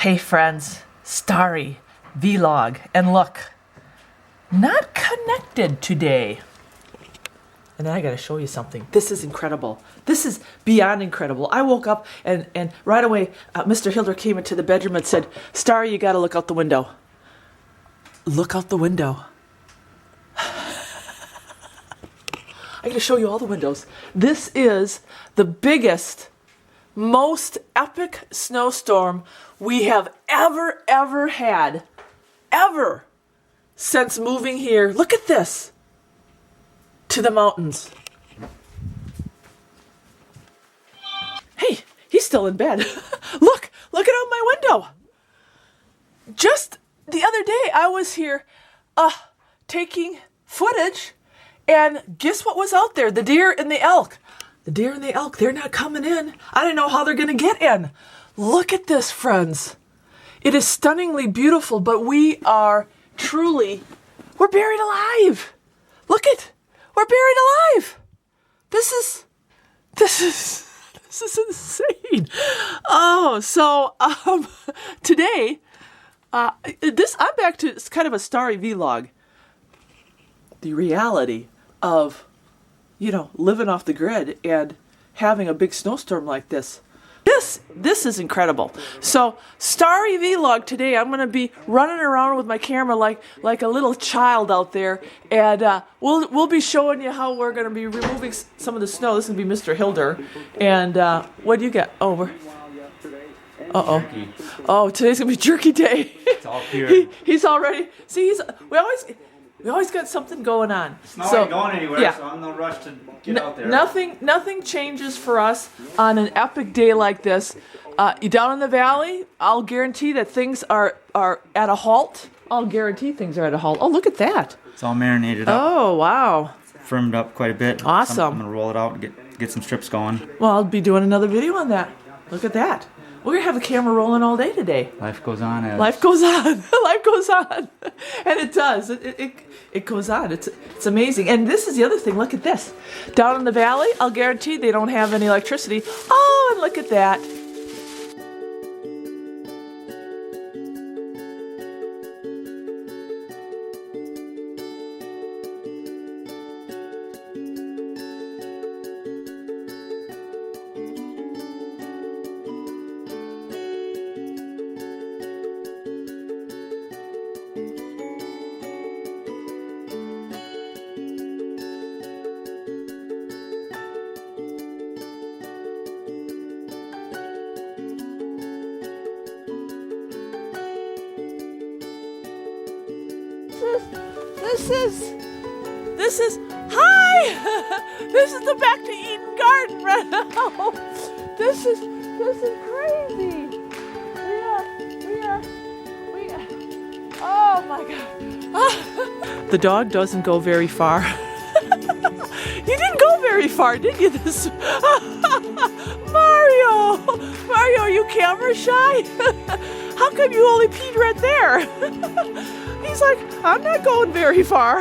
Hey friends, Starry Vlog, and look, not connected today. And then I gotta show you something. This is incredible. This is beyond incredible. I woke up and right away Mr. Hilder came into the bedroom and said, Starry, you gotta look out the window. Look out the window. I gotta show you all the windows. This is the biggest, most epic snowstorm we have ever had, ever, since moving here. Look at this, to the mountains. Hey, he's still in bed. Look out my window. Just the other day, I was here taking footage, and guess what was out there? The deer and the elk. The deer and the elk, they're not coming in. I don't know how they're going to get in. Look at this, friends. It is stunningly beautiful, but we are truly, we're buried alive. Look it, we're buried alive. This is insane. Oh, so today, I'm back to, it's kind of a Starry Vlog. The reality of, living off the grid and having a big snowstorm like this. This is incredible. So, Starry Vlog today, I'm going to be running around with my camera like a little child out there, and we'll be showing you how we're going to be removing some of the snow. This is going to be Mr. Hilder. And what do you got? Oh, uh-oh. Oh, today's going to be jerky day. It's all pure. He's already, see, we always got something going on. It's not like going anywhere, yeah. So I'm in no rush to get out there. Nothing changes for us on an epic day like this. Down in the valley, I'll guarantee that things are at a halt. I'll guarantee things are at a halt. Oh, look at that. It's all marinated up. Oh, wow. Firmed up quite a bit. Awesome. I'm going to roll it out and get some strips going. Well, I'll be doing another video on that. Look at that. We're going to have the camera rolling all day today. Life goes on. Life goes on. Life goes on. And it does. It goes on. It's amazing. And this is the other thing. Look at this. Down in the valley, I'll guarantee they don't have any electricity. Oh, and look at that. This is, hi! This is the Back to Eden garden right now. This is crazy. We are, oh my God. The dog doesn't go very far. You didn't go very far, did you? Mario, are you camera shy? How come you only peed right there? He's like, I'm not going very far.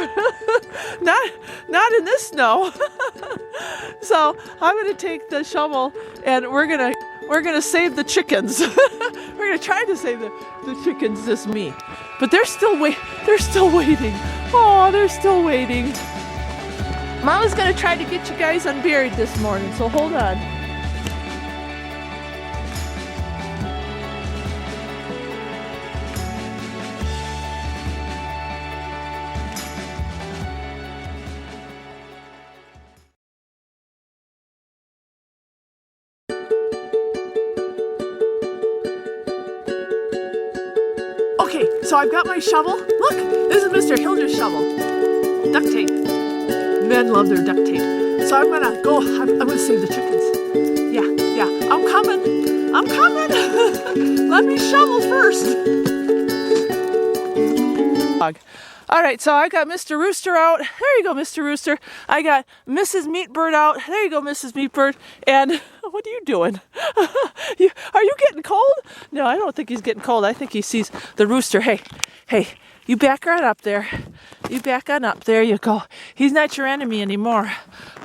not in this snow. So I'm gonna take the shovel and we're gonna save the chickens. We're gonna try to save the chickens, just me. But they're still waiting. Oh, they're still waiting. Mama's gonna try to get you guys unburied this morning, so hold on. Okay, so I've got my shovel. Look, this is Mr. Hilder's shovel. Duct tape. Men love their duct tape. So I'm gonna go, I'm gonna save the chickens. Yeah, I'm coming. Let me shovel first. All right, so I got Mr. Rooster out. There you go, Mr. Rooster. I got Mrs. Meatbird out. There you go, Mrs. Meatbird. And what are you doing? Are you getting cold? No, I don't think he's getting cold. I think he sees the rooster. Hey, you back on up there. You back on up. There you go. He's not your enemy anymore.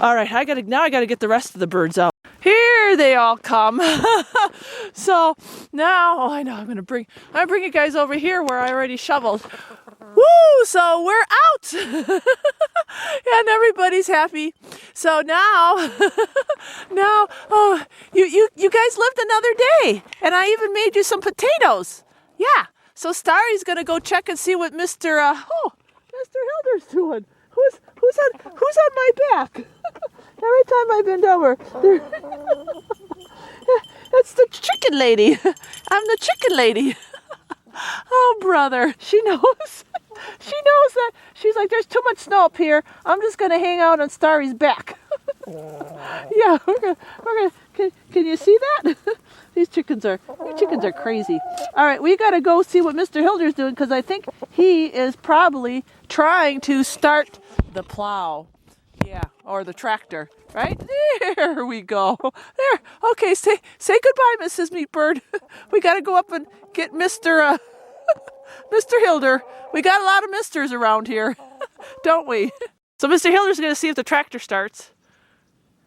All right, now I gotta get the rest of the birds out. Here they all come. So now, oh, I know, I'm gonna bring you guys over here where I already shoveled. Woo! So we're out, and everybody's happy. So now, oh, you guys lived another day, and I even made you some potatoes. Yeah. So Starry's gonna go check and see what Mr. Hilders doing. Who's on my back? Every time I bend over, that's the chicken lady. I'm the chicken lady. Oh, brother, she knows. She knows that. She's like, there's too much snow up here. I'm just gonna hang out on Starry's back. Yeah, we're gonna. Can you see that? These chickens are crazy. All right, we gotta go see what Mr. Hilder's doing because I think he is probably trying to start the plow. Yeah, or the tractor. Right? There we go. There. Okay, say goodbye, Mrs. Meatbird. We gotta go up and get Mr. Hilder. We got a lot of misters around here, don't we? So Mr. Hilder's gonna see if the tractor starts.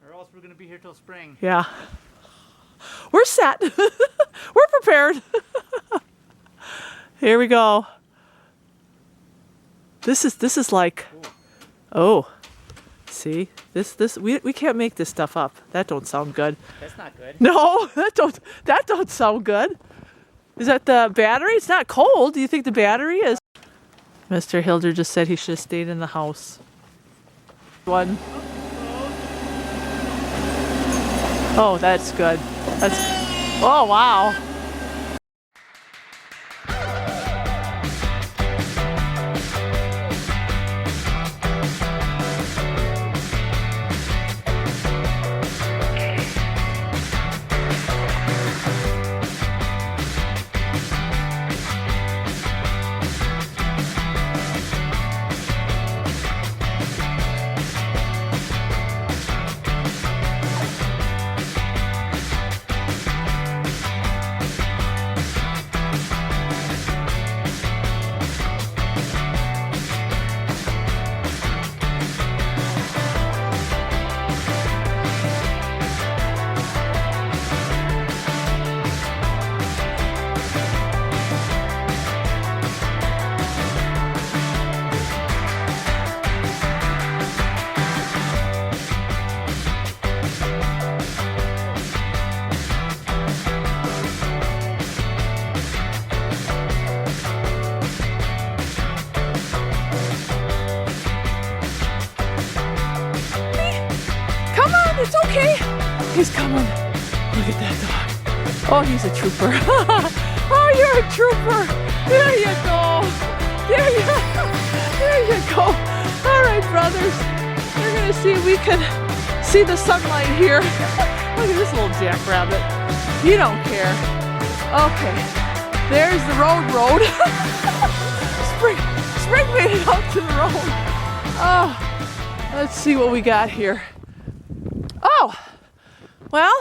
Or else we're gonna be here till spring. Yeah. We're set. We're prepared. Here we go. This is like, oh, see, we can't make this stuff up. That don't sound good. That's not good. No, that don't sound good. Is that the battery? It's not cold. Do you think the battery is? Mr. Hilder just said he should have stayed in the house. One. Oh, that's good. Oh, wow. It's okay. He's coming. Look at that dog. Oh, he's a trooper. Oh, you're a trooper. There you go. There you go. All right, brothers. We're going to see if we can see the sunlight here. Look at this little jackrabbit. You don't care. Okay. There's the road. Spring made it out to the road. Oh, let's see what we got here. Oh, well,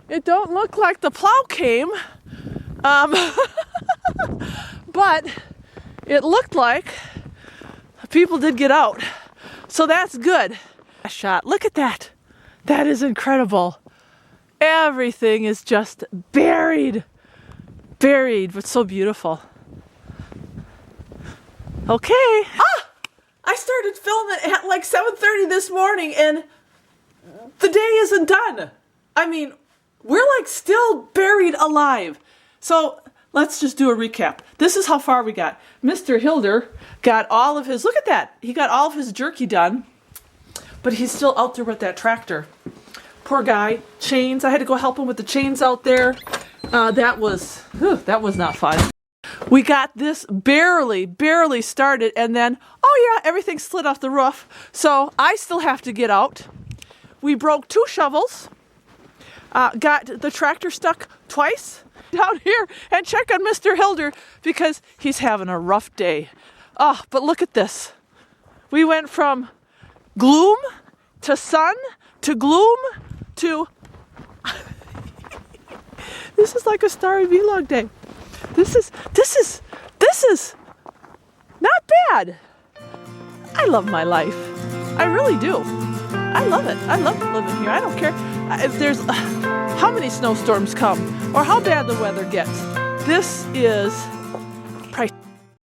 it don't look like the plow came, but it looked like people did get out, so that's good. A shot. Look at that. That is incredible. Everything is just buried, but so beautiful. Okay. I started filming at like 7:30 this morning, and the day isn't done. I mean, we're like still buried alive. So let's just do a recap. This is how far we got. Mr. Hilder got all of his, look at that. He got all of his jerky done, but he's still out there with that tractor. Poor guy. Chains. I had to go help him with the chains out there. That was not fun. We got this barely started, and then, oh yeah, everything slid off the roof. So I still have to get out. We broke 2 shovels, got the tractor stuck twice down here, and check on Mr. Hilder because he's having a rough day. Oh, but look at this. We went from gloom to sun to gloom to... This is like a Starry Vlog day. This is not bad. I love my life. I really do. I love it. I love living here. I don't care if there's how many snowstorms come or how bad the weather gets. This is priceless.